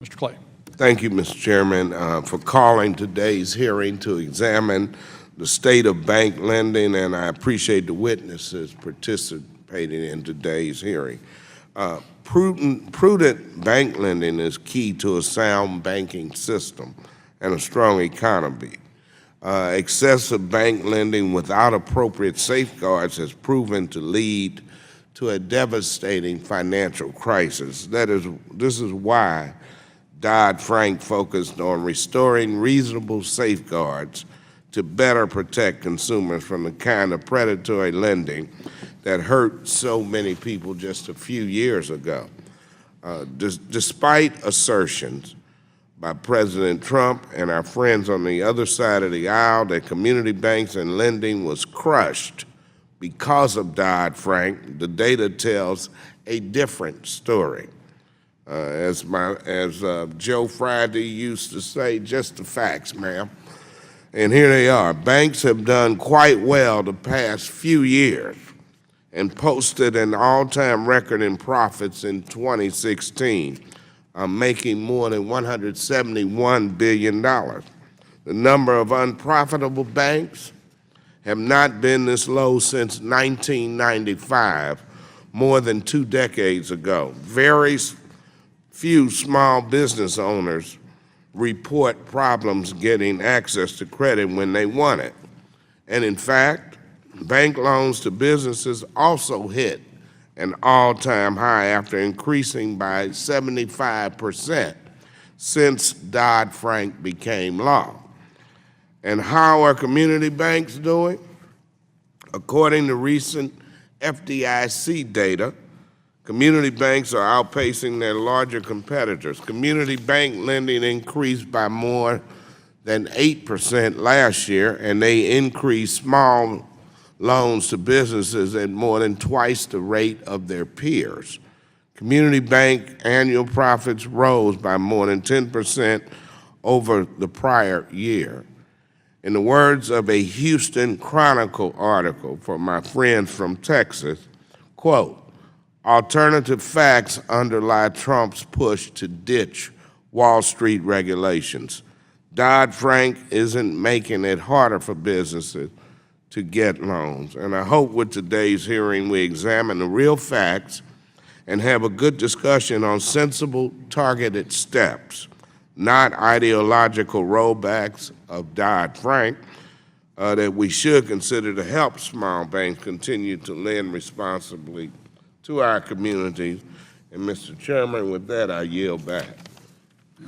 Mr. Clay. Thank you, Mr. Chairman, for calling today's hearing to examine the state of bank lending, and I appreciate the witnesses participating in today's hearing. Prudent bank lending is key to a sound banking system and a strong economy. Excessive bank lending without appropriate safeguards has proven to lead to a devastating financial crisis. This is why Dodd-Frank focused on restoring reasonable safeguards to better protect consumers from the kind of predatory lending that hurt so many people just a few years ago. Despite assertions by President Trump and our friends on the other side of the aisle that community banks and lending was crushed because of Dodd-Frank, the data tells a different story. As Joe Friday used to say, just the facts, ma'am. And here they are. Banks have done quite well the past few years and posted an all-time record in profits in 2016, making more than $171 billion. The number of unprofitable banks have not been this low since 1995, more than 2 decades ago. Very few small business owners report problems getting access to credit when they want it. And in fact, bank loans to businesses also hit an all-time high after increasing by 75% since Dodd-Frank became law. And how are community banks doing? According to recent FDIC data, community banks are outpacing their larger competitors. Community bank lending increased by more than 8% last year, and they increased small loans to businesses at more than twice the rate of their peers. Community bank annual profits rose by more than 10% over the prior year. In the words of a Houston Chronicle article for my friends from Texas, quote, "Alternative facts underlie Trump's push to ditch Wall Street regulations. Dodd-Frank isn't making it harder for businesses to get loans." And I hope with today's hearing we examine the real facts and have a good discussion on sensible, targeted steps, not ideological rollbacks of Dodd-Frank, that we should consider to help small banks continue to lend responsibly to our communities. And Mr. Chairman, with that, I yield back.